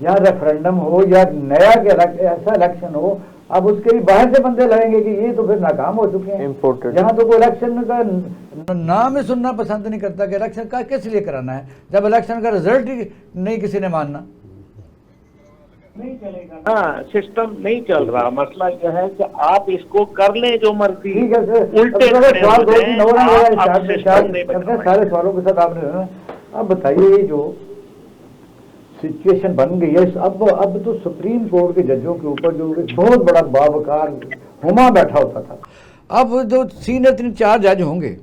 یا ریفرنڈم ہو یا نیا ایسا الیکشن ہو، اب اس کے لیے باہر سے بندے لائیں گے کہ یہ تو پھر ناکام ہو چکے ہیں۔ یہاں تو کوئی الیکشن کا نام ہی سننا پسند نہیں کرتا کہ الیکشن کا کس لیے کرانا ہے جب الیکشن کا رزلٹ ہی نہیں کسی نے ماننا۔ نہیں چلے گا، ہاں سسٹم نہیں چل رہا۔ مسئلہ یہ ہے کہ آپ اس کو کر لیں جو مرضی، الٹے سارے سوالوں کے ساتھ آپ نے اب بتائیے، جو سچویشن بن گئی ہے اب تو سپریم کورٹ کے ججوں کے اوپر جو بہت بڑا باوقار ہما بیٹھا ہوتا تھا، اب جو سینئر 3-4 جج ہوں گے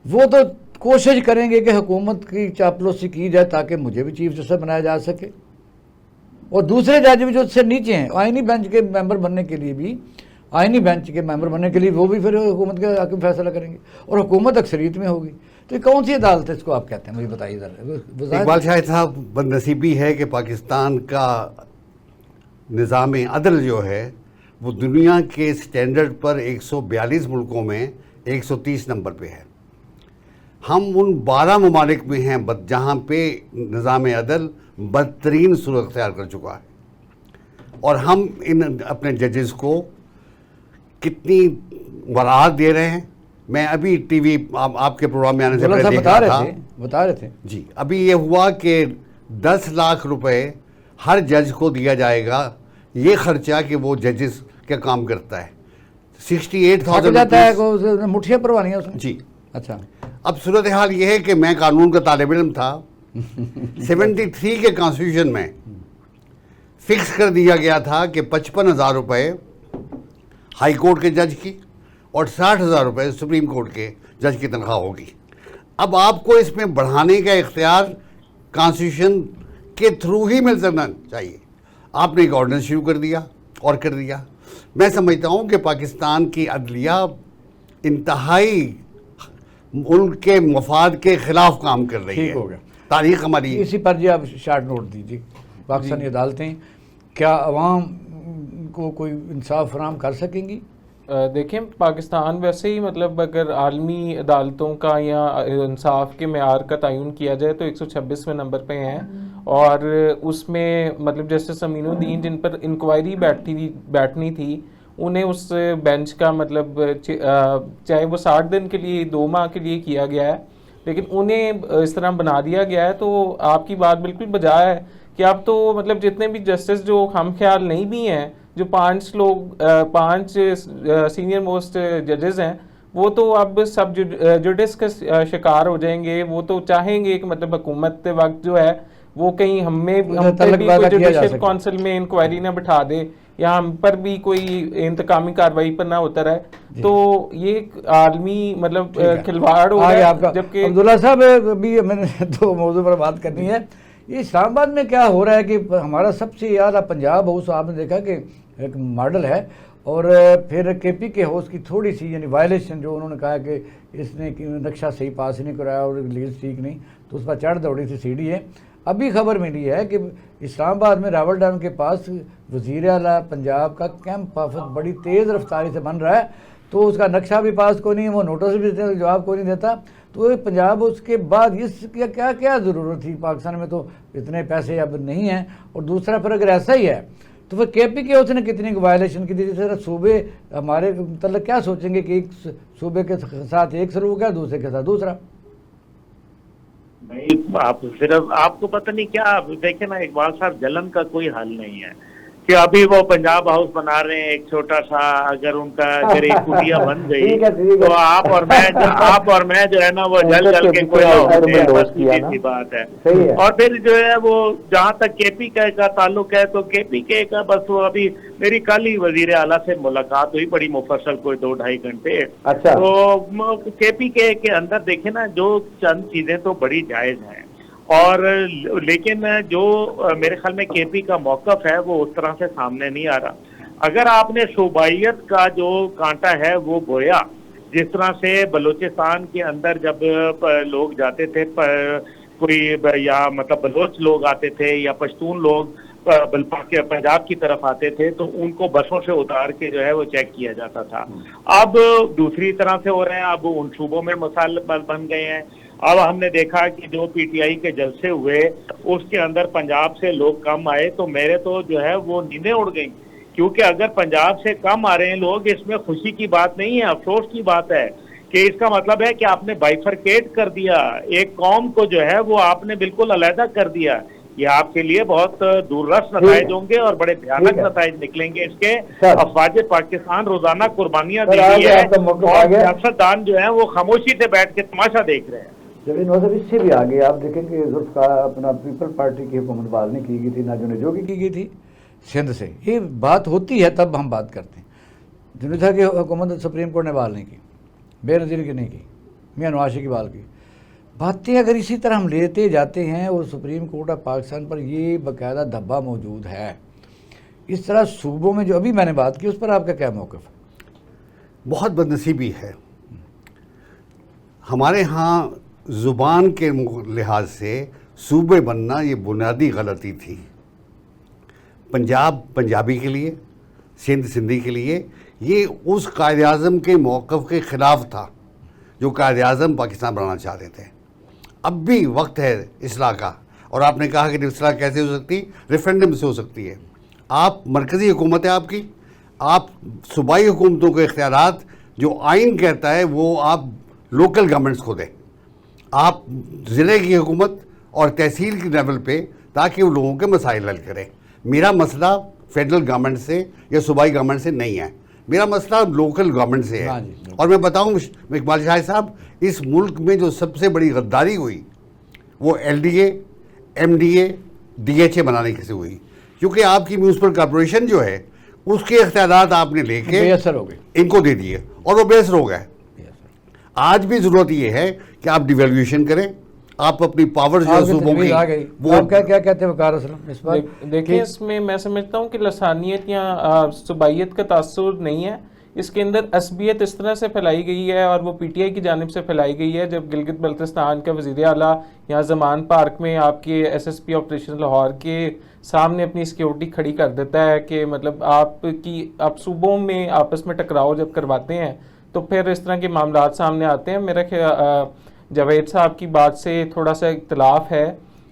وہ تو کوشش کریں گے کہ حکومت کی چاپلوسی کی جائے تاکہ مجھے بھی چیف جسٹس بنایا جا سکے، اور دوسرے جج بھی جو اس سے نیچے ہیں آئینی بینچ کے ممبر بننے کے لیے بھی وہ بھی پھر حکومت کے حاکم فیصلہ کریں گے، اور حکومت اکثریت میں ہوگی۔ تو یہ کون سی عدالت ہے اس کو آپ کہتے ہیں، مجھے بتائیے ذرا۔ اقبال شاہد صاحب، بدنصیبی ہے کہ پاکستان کا نظام عدل جو ہے وہ دنیا کے سٹینڈرڈ پر 142 ملکوں میں 130 نمبر پہ ہے۔ ہم ان 12 ممالک میں ہیں جہاں پہ نظام عدل بدترین صورت اختیار کر چکا ہے، اور ہم ان اپنے ججز کو کتنی وراعت دے رہے ہیں۔ میں ابھی ٹی وی آپ کے پروگرام میں آنے سے پہلے دیکھ رہا تھا، بتا رہے تھے جی، ابھی یہ ہوا کہ 10 لاکھ روپے ہر جج کو دیا جائے گا، یہ خرچہ کہ وہ ججز کا کام کرتا ہے۔ 68,000 जाता है को उसने मुठियाँ भरवानी है उसने। जी। अच्छा, अब सूरत हाल ये है कि मैं कानून का तालिब इल्म था। 73 के कॉन्स्टिट्यूशन में फिक्स कर दिया गया था कि 55,000 रुपये हाई कोर्ट के जज की और 60,000 रुपये सुप्रीम कोर्ट के जज की तनख्वाह होगी। अब आपको इसमें बढ़ाने का इख्तियार कॉन्स्टिट्यूशन के थ्रू ही मिल सकना चाहिए। आपने एक ऑर्डिनेंस शुरू कर दिया और कर दिया। मैं समझता हूँ कि पाकिस्तान की अदलिया इंतहाई उनके मफाद के खिलाफ काम कर रही ठीक है। हो गया। तारीख हमारी इसी पर जी आप शार्ट नोट दीजिए। पाकिस्तानी अदालतें क्या अवाम को कोई इंसाफ फराहम कर सकेंगी? देखें, पाकिस्तान वैसे ही मतलब अगर आलमी अदालतों का या इंसाफ के मेयार का तयन किया जाए तो 126वें नंबर पे हैं, और उसमें मतलब जस्टिस अमीनुद्दीन जिन पर इंक्वायरी बैठनी थी उन्हें उस बेंच का मतलब चाहे वो 60 दिन के लिए 2 माह के लिए किया गया है, लेकिन उन्हें इस तरह बना दिया गया है। तो आपकी बात बिल्कुल बजाय है कि अब तो मतलब जितने भी जस्टिस जो हम ख्याल नहीं भी हैं, जो 5 सीनियर मोस्ट जजेस हैं, वो तो अब सब जुडिस का शिकार हो जाएंगे। वो तो चाहेंगे कि मतलब हुकूमत के वक्त जो है वो कहीं हम पर भी कोई जुडिशल काउंसिल में इंक्वायरी ना बिठा दे या हम पर भी कोई इंतकामी कार्रवाई पर ना उतर है। तो ये एक आलमी मतलब खिलवाड़ हो रहा है। जबकि अब्दुल्ला साहब भी मैंने 2 मौजू पर बात करनी है। ये इस्लामाबाद में क्या हो रहा है कि हमारा सबसे ज़्यादा पंजाब हाउस आपने देखा कि एक मॉडल है, और फिर केपी के हाउस की थोड़ी सी यानी वायलेशन जो उन्होंने कहा कि इसने नक्शा सही पास नहीं कराया और लीज ठीक नहीं, तो उस पर चढ़ दौड़ी सी सीढ़ी है। अभी खबर मिली है कि इस्लामाबाद में रावल डैम के पास वज़ीर आला पंजाब का कैंप ऑफिस बड़ी तेज़ रफ्तारी से बन रहा है, तो उसका नक्शा भी पास को नहीं, वो नोटिस भी जवाब को नहीं देता। तो पंजाब उसके बाद इसकी क्या क्या ज़रूरत थी? पाकिस्तान में तो इतने पैसे अब नहीं हैं। और दूसरा फिर अगर ऐसा ही है तो फिर केपी के उसने कितनी वायलेशन की थी? जैसे सूबे हमारे मतलब क्या सोचेंगे कि एक सूबे के साथ एक सलूक है, दूसरे के साथ दूसरा। नहीं, आप सिर्फ आपको पता नहीं क्या देखे ना इकबाल साहब, जलन का कोई हल नहीं है कि अभी वो पंजाब हाउस बना रहे हैं एक छोटा सा, अगर उनका अगर एक कुटिया बन गई तो आप और मैं जो है ना वो जल के कोयला होते हैं, बस सीधी बात है। और फिर जो है वो जहाँ तक केपी का ताल्लुक है तो केपी के का बस वो अभी मेरी कल ही वजीर आला से मुलाकात हुई, बड़ी मुफस्सल कोई 2-2.5 घंटे। अच्छा। तो केपी के अंदर देखे ना जो चंद चीजें तो बड़ी जायज हैं, और लेकिन जो मेरे ख्याल में केपी का मौकफ है वो उस तरह से सामने नहीं आ रहा। अगर आपने सूबाइयत का जो कांटा है वो बोया, जिस तरह से बलूचिस्तान के अंदर जब लोग जाते थे, कोई या मतलब बलोच लोग आते थे या पश्तून लोग पंजाब की तरफ आते थे, तो उनको बसों से उतार के जो है वो चेक किया जाता था। अब दूसरी तरह से हो रहे हैं, अब उन सूबों में मसाल बन गए हैं। अब हमने देखा कि जो पीटीआई के जलसे हुए उसके अंदर पंजाब से लोग कम आए, तो मेरे तो जो है वो नींदें उड़ गई, क्योंकि अगर पंजाब से कम आ रहे हैं लोग, इसमें खुशी की बात नहीं है, अफसोस की बात है कि इसका मतलब है कि आपने बाइफरकेट कर दिया, एक कौम को जो है वो आपने बिल्कुल अलहदा कर दिया। ये आपके लिए बहुत दूररस नताइज होंगे और बड़े भयानक नताइज निकलेंगे इसके। अफवाज पाकिस्तान रोजाना कुर्बानियां दे रही है और सियासतदान जो है वो खामोशी से बैठ के तमाशा देख रहे हैं। जब इससे भी आगे आप देखेंगे जुल्फ़िकार अपना पीपल पार्टी की हुकूमत बहाल नहीं की गई थी, ना जो की गई थी सिंध से। ये बात होती है तब हम बात करते हैं। जुनेजा की हुकूमत सुप्रीम कोर्ट ने बहाल नहीं की, बेनज़ीर की नहीं की, मियां नवाज शरीफ की बहाल की। बातें अगर इसी तरह हम लेते जाते हैं और सुप्रीम कोर्ट ऑफ पाकिस्तान पर ये बाकायदा धब्बा मौजूद है, इस तरह सूबों में जो अभी मैंने बात की उस पर आपका क्या मौक़िफ़ है? बहुत बदनसीबी है। हमारे यहाँ ज़ुबान के लिहाज से सूबे बनना ये बुनियादी गलती थी। पंजाब पंजाबी के लिए, सिंध सिंधी के लिए, ये उस कायद-ए-आज़म के मौक़िफ़ के ख़िलाफ़ था जो कायद-ए-आज़म पाकिस्तान बनाना चाहते थे। अब भी वक्त है इस्लाह का, और आपने कहा कि इस्लाह कैसे हो सकती? रेफरेंडम से हो सकती है। आप मरकज़ी हुकूमत है आपकी, आप सूबाई हुकूमतों के इख्तियारात जो आइन कहता है वो आप लोकल गवर्नमेंट्स को दें, आप ज़िले की हुकूमत और तहसील के लेवल पे, ताकि वो लोगों के मसाइल हल करें। मेरा मसला फेडरल गवर्नमेंट से या सूबाई गवर्नमेंट से नहीं है, मेरा मसला लोकल गवर्नमेंट से है। हाँ जी। और मैं बताऊं इकबाल शाह साहब, इस मुल्क में जो सबसे बड़ी गद्दारी हुई वो LDA, MDA, DHA बनाने से हुई, क्योंकि आपकी म्यूनसिपल कॉर्पोरेशन जो है उसके इख्तियारात आपने लेके बेअसर हो गए। इनको दे दिए और वो बेअसर हो गए। आज भी जरूरत ये है कि आप डिवेल्यूएशन करें, आप अपनी पावर जो सूबों की आ गई। वो आप क्या क्या कहते हैं वकार असलम इस बार? देखिए, इसमें मैं समझता हूँ कि लसानियत या सूबाइयत का तासुर नहीं है, इसके अंदर असबियत इस तरह से फैलाई गई है और वो PTI की जानिब से फैलाई गई है। जब गिलगित बल्तिस्तान का वज़ीर आला यहाँ ज़मान पार्क में आपके SSP ऑपरेशन लाहौर के सामने अपनी सिक्योरिटी खड़ी कर देता है कि मतलब आप सूबों में आपस में टकराव जब करवाते हैं तो फिर इस तरह के मामलात सामने आते हैं। मेरा ख्याल जावेद साहब की बात से थोड़ा सा इख्तलाफ है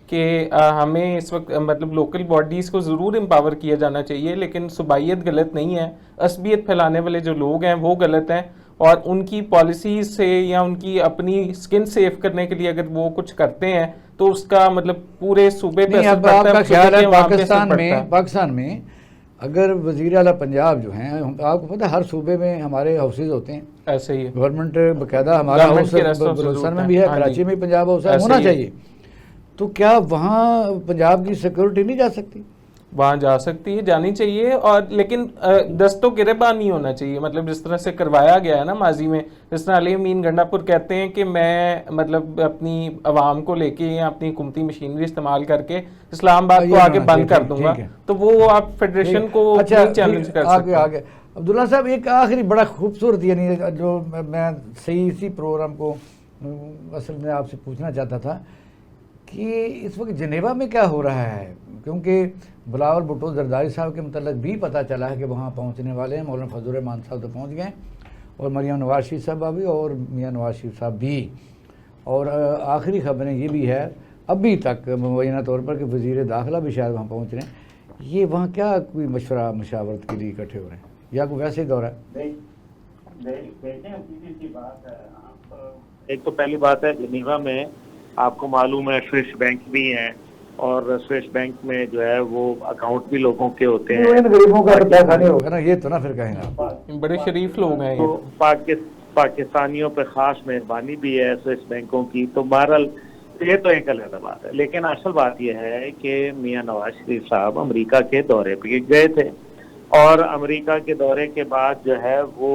कि हमें इस वक्त मतलब लोकल बॉडीज़ को ज़रूर एम्पावर किया जाना चाहिए, लेकिन सूबाइयत गलत नहीं है, असबियत फैलाने वाले जो लोग हैं वो गलत हैं, और उनकी पॉलिसीज़ से या उनकी अपनी स्किन सेव करने के लिए अगर वो कुछ करते हैं तो उसका मतलब पूरे सूबे पे असर पड़ता है। आपका ख्याल है सूबे के वहाँ पे असर पड़ता है। पाकिस्तान में अगर वज़ीर आला पंजाब जो हैं, आपको पता है हर सूबे में हमारे हाउसेज होते हैं, ऐसे ही गवर्नमेंट बकायदा हमारा हाउस बलूचिस्तान में भी है, कराची में पंजाब हाउस है, होना चाहिए। तो क्या वहाँ पंजाब की सिक्योरिटी नहीं जा सकती? वहाँ जा सकती है, जानी चाहिए, और लेकिन दस्तों गिरेबान नहीं होना चाहिए। मतलब जिस तरह से करवाया गया है ना माजी में, जिस तरह अली अमीन गंडापुर कहते हैं कि मैं मतलब अपनी आवाम को लेके या अपनी हुकूमती मशीनरी इस्तेमाल करके इस्लामाबाद को आगे बंद कर दूंगा, तो वो आप फेडरेशन को चैलेंज कर सकते हैं। आगे अब्दुल्ला साहब, एक आखिरी बड़ा खूबसूरत, यानी जो मैं सही इसी प्रोग्राम को असल में आपसे पूछना चाहता था कि इस वक्त जनेवा में क्या हो रहा है, क्योंकि बिलावल भुट्टो जरदारी साहब के मतलब भी पता चला है कि वहाँ पहुँचने वाले हैं। मौलाना फजल रहमान साहब तो पहुँच गए, और मरियम नवाज शरीफ साहब भी, और मियाँ नवाज शरीफ साहब भी। और आखिरी खबरें ये भी है अभी तक मुबैना तौर पर कि वज़ीर दाखिला भी शायद वहाँ पहुँच रहे हैं। ये वहाँ क्या कोई मशवरा मशावरत के लिए इकट्ठे हो रहे हैं या कोई वैसे ही दौरा है? एक तो पहली बात है, जिनेवा में आपको मालूम है स्विस बैंक भी हैं, और स्विस बैंक में जो है वो अकाउंट भी लोगों के होते हैं। गरीबों का तो पैसा नहीं होगा ना, ये तो ना फिर कहेंगे बड़े शरीफ लोग हैं। तो पाकिस्तानियों पे खास मेहरबानी भी है स्विस बैंकों की। तो बहरहाल ये तो एक अलग बात है, लेकिन असल बात यह है कि मियाँ नवाज शरीफ साहब अमेरिका के दौरे पे गए थे, और अमेरिका के दौरे के बाद जो है वो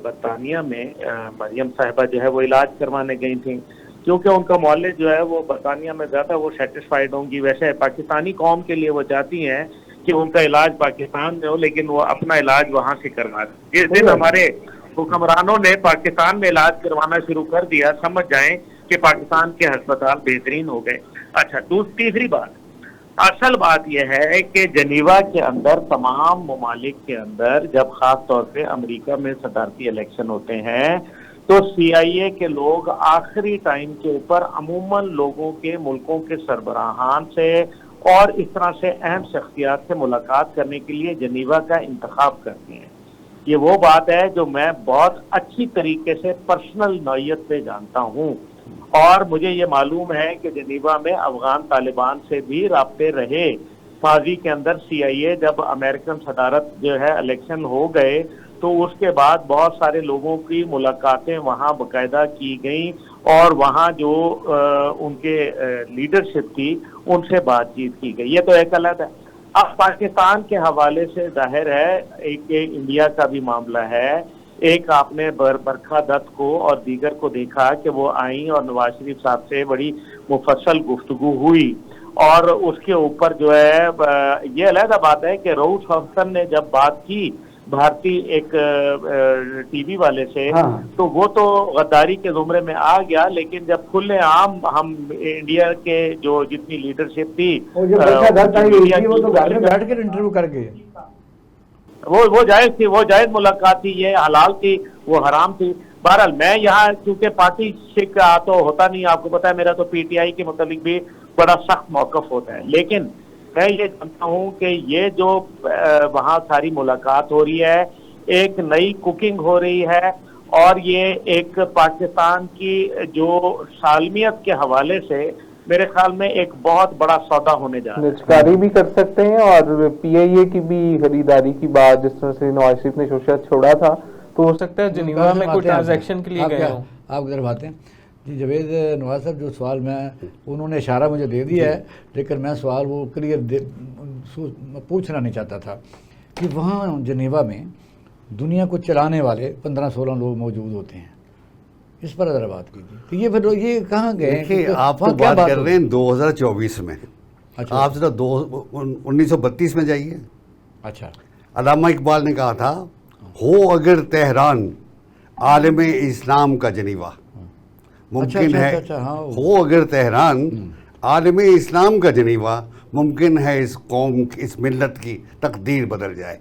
बरतानिया में मरियम साहिबा जो है वो इलाज करवाने गई थी, क्योंकि उनका मौलिद जो है वो बरतानिया में ज़्यादा वो सेटिस्फाइड होंगी। वैसे पाकिस्तानी कौम के लिए वो चाहती हैं कि उनका इलाज पाकिस्तान में हो, लेकिन वो अपना इलाज वहाँ से करवा दें। जिस दिन हमारे हुक्मरानों ने पाकिस्तान में इलाज करवाना शुरू कर दिया, समझ जाएं कि पाकिस्तान के अस्पताल बेहतरीन हो गए। अच्छा, तीसरी बात, असल बात यह है कि जनीवा के अंदर तमाम ममालिक के अंदर जब खास तौर पे अमेरिका में सदारती इलेक्शन होते हैं तो CIA के लोग आखिरी टाइम के ऊपर अमूमन लोगों के मुल्कों के सरबराहान से और इस तरह से अहम शख्सियात से मुलाकात करने के लिए जनीवा का इंतखाब करते हैं। ये वो बात है जो मैं बहुत अच्छी तरीके से पर्सनल नौयत पे जानता हूँ, और मुझे ये मालूम है कि जनीवा में अफगान तालिबान से भी राब्ते रहे। माजी के अंदर CIA जब अमेरिकन सदारत जो है इलेक्शन हो गए तो उसके बाद बहुत सारे लोगों की मुलाकातें वहाँ बाकायदा की गई, और वहाँ जो उनके लीडरशिप थी उनसे बातचीत की गई। ये तो एक अलग है। अब पाकिस्तान के हवाले से जाहिर है एक इंडिया का भी मामला है। एक आपने बरखा दत्त को और दीगर को देखा कि वो आई और नवाज शरीफ साहब से बड़ी मुफस्सल गुफ्तगू हुई, और उसके ऊपर जो है ये अलग बात है कि रऊफ हसन ने जब बात की भारतीय एक TV वाले से, हाँ। तो वो तो गद्दारी के जुमरे में आ गया, लेकिन जब खुले आम हम इंडिया के जो जितनी लीडरशिप थी वो तो घर में बैठ कर इंटरव्यू करके वो जायज थी, वो जायज मुलाकात थी, ये हलाल थी, वो हराम थी। बहरहाल मैं यहाँ क्योंकि पार्टी शिक तो होता नहीं, आपको पता है मेरा तो PTI के मुताबिक भी बड़ा सख्त मौकफ होता है, लेकिन मैं ये जानता हूँ कि ये जो वहाँ सारी मुलाकात हो रही है, एक नई कुकिंग हो रही है, और ये एक पाकिस्तान की जो सालमियत के हवाले से मेरे ख्याल में एक बहुत बड़ा सौदा होने जा रहा है। निजकारी भी कर सकते हैं और पीआईए की भी खरीदारी की बात, जिस तरह से नवाज शरीफ ने शोशा छोड़ा था, तो हो सकता है जिनीवा में कोई ट्रांजैक्शन के लिए गए हों। आप इधर बात हैं जी जावेद नवाज साहब, जो सवाल मैं उन्होंने इशारा मुझे दे दिया है, लेकिन मैं सवाल वो क्लियर पूछना नहीं चाहता था कि वहाँ जनेवा में दुनिया को चलाने वाले 15-16 लोग मौजूद होते हैं, इस पर ज़रा बात कीजिए। तो ये फिर ये कहाँ गए? देखिए, आप तो बात कर रहे हैं 2024 में। अच्छा, आप जरा 1932 में जाइए। अच्छा, अल्लामा इकबाल ने कहा था, हो अगर तेहरान आलम इस्लाम का जनीवा, मुमकिन है हो अगर तेहरान आलम इस्लाम का जनीवा, मुमकिन है इस कौम इस मिल्लत की तकदीर बदल जाए।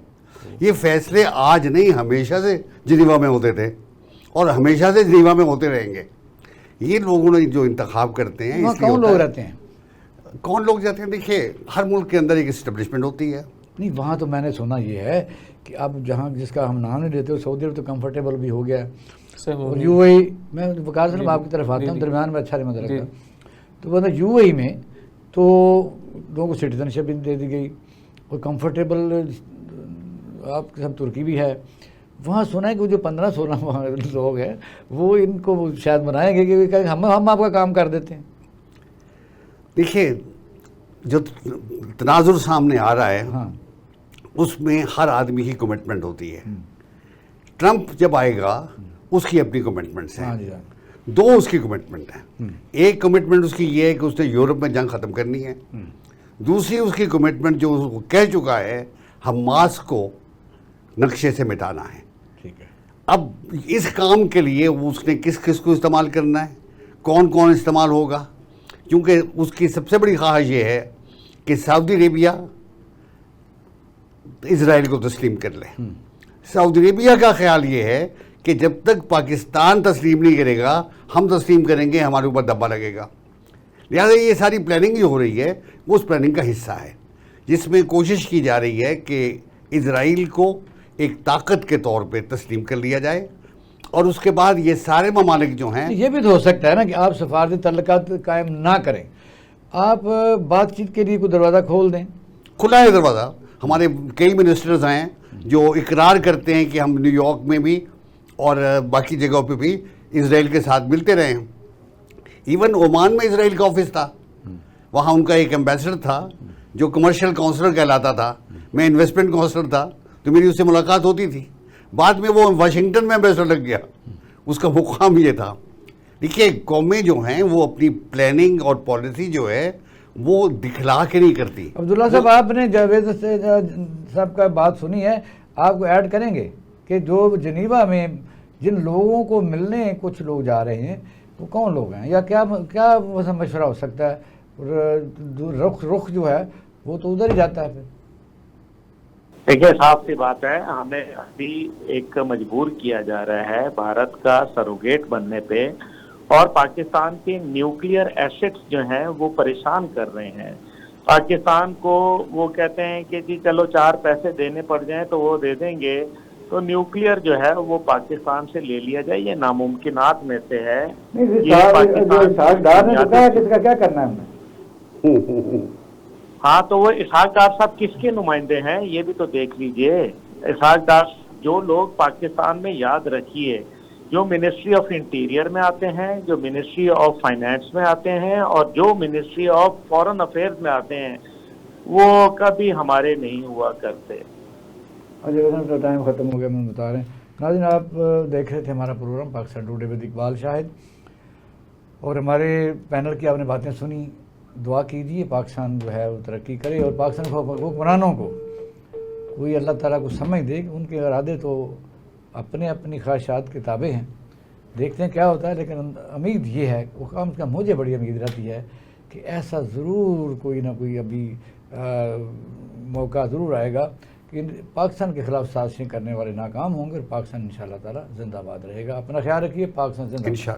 ये फैसले आज नहीं, हमेशा से जिनीवा में होते थे और हमेशा से जिनीवा में होते रहेंगे। ये लोगों ने जो इंतखाब करते हैं, इसलिए कौन लोग रहते हैं, कौन लोग जाते हैं? देखिए, हर मुल्क के अंदर एक इस्टेब्लिशमेंट होती है। नहीं, वहाँ तो मैंने सुना ये है कि अब जहाँ जिसका हम नाम नहीं लेते, सऊदी अरब तो कंफर्टेबल भी हो गया है, और यूएई, मैं वकार साहब आपकी तरफ आता हूँ, दरमियान में अच्छा नहीं मतलब लगता, तो मतलब यूएई में तो लोगों को सिटीजनशिप भी दे दी गई और कंफर्टेबल आपके सब तुर्की भी है। वहाँ सुना है कि जो 15-16 लोग हैं वो इनको शायद बनाएंगे कि हम आपका काम कर देते हैं। देखिए, जो तनाजुर सामने आ रहा है, हाँ, उसमें हर आदमी की कमिटमेंट होती है। ट्रंप जब आएगा उसकी अपनी कमिटमेंट्स हैं। हाँ जी, हाँ। दो उसकी कमिटमेंट है। एक कमिटमेंट उसकी ये है कि उसने यूरोप में जंग ख़त्म करनी है। दूसरी उसकी कमिटमेंट जो वो कह चुका है, हमास को नक्शे से मिटाना है। ठीक है। अब इस काम के लिए उसने किस किस को इस्तेमाल करना है, कौन कौन इस्तेमाल होगा, क्योंकि उसकी सबसे बड़ी ख्वाहिश ये है कि सऊदी अरेबिया इजराइल को तस्लीम कर ले। सऊदी अरेबिया का ख्याल ये है कि जब तक पाकिस्तान तस्लीम नहीं करेगा हम तस्लीम करेंगे, हमारे ऊपर दब्बा लगेगा। लिहाजा ये सारी प्लानिंग जो हो रही है वो उस प्लानिंग का हिस्सा है, जिसमें कोशिश की जा रही है कि इजराइल को एक ताकत के तौर पे तस्लीम कर लिया जाए, और उसके बाद ये सारे ममालिक जो हैं, ये भी तो हो सकता है ना कि आप सफारती तल्लुकात कायम ना करें, आप बातचीत के लिए कोई दरवाज़ा खोल दें। खुला है दरवाज़ा। हमारे कई मिनिस्टर्स हैं जो इकरार करते हैं कि हम न्यूयॉर्क में भी और बाकी जगहों पे भी इजराइल के साथ मिलते रहे हैं। इवन ओमान में इजराइल का ऑफिस था, वहाँ उनका एक एम्बेसडर था जो कमर्शियल काउंसलर कहलाता था। मैं इन्वेस्टमेंट काउंसलर था, तो मेरी उससे मुलाकात होती थी। बाद में वो वाशिंगटन में एम्बेसडर लग गया, उसका मुकाम ये था। देखिए, कौमें जो हैं वो अपनी प्लानिंग और पॉलिसी जो है वो दिखला के नहीं करती। अब्दुल्ला साहब, आपने जावेद से साहब का बात सुनी है, आपको ऐड करेंगे कि जो जनीवा में जिन लोगों को मिलने कुछ लोग जा रहे हैं वो कौन लोग हैं, या क्या क्या मशवरा हो सकता है? रुख जो है वो तो उधर ही जाता है। फिर देखिए, साफ सी बात है, हमें अभी एक मजबूर किया जा रहा है भारत का सरोगेट बनने पे, और पाकिस्तान के न्यूक्लियर एसेट्स जो हैं वो परेशान कर रहे हैं पाकिस्तान को। वो कहते हैं कि जी चलो 4 पैसे देने पड़ जाएं तो वो दे देंगे, तो न्यूक्लियर जो है वो पाकिस्तान से ले लिया जाए, ये नामुमकिनात में से है। किसका क्या करना है हमने? हाँ, तो वो इसहाक डार साहब किसके नुमाइंदे हैं ये भी तो देख लीजिए। इसहाक डार, जो लोग पाकिस्तान में, याद रखिए, जो मिनिस्ट्री ऑफ इंटीरियर में आते हैं, जो मिनिस्ट्री ऑफ फाइनेंस में आते हैं और जो मिनिस्ट्री ऑफ फॉरेन अफेयर्स में आते हैं, वो कभी हमारे नहीं हुआ करते। अच्छा, टाइम ख़त्म हो गया, मैं बता रहे हैं। नाज़रीन, आप देख रहे थे हमारा program Pakistan today with Iqbal Shahid, और हमारे पैनल की आपने बातें सुनी। दुआ कीजिए पाकिस्तान जो है वो तरक्की करे, और पाकिस्तान हुक्मरानों को कोई अल्लाह ताला को समझ दे कि उनके इरादे तो अपने अपनी ख्वाहिशात के ताबे हैं। देखते हैं क्या होता है, लेकिन उम्मीद ये है, वो काम का मुझे बड़ी उम्मीद रहती है कि ऐसा ज़रूर कोई ना कोई अभी मौका ज़रूर आएगा कि पाकिस्तान के ख़िलाफ़ साजिशें करने वाले नाकाम होंगे और पाकिस्तान इंशाअल्लाह ताला जिंदाबाद रहेगा। अपना ख्याल रखिए। पाकिस्तान जिंदाबाद।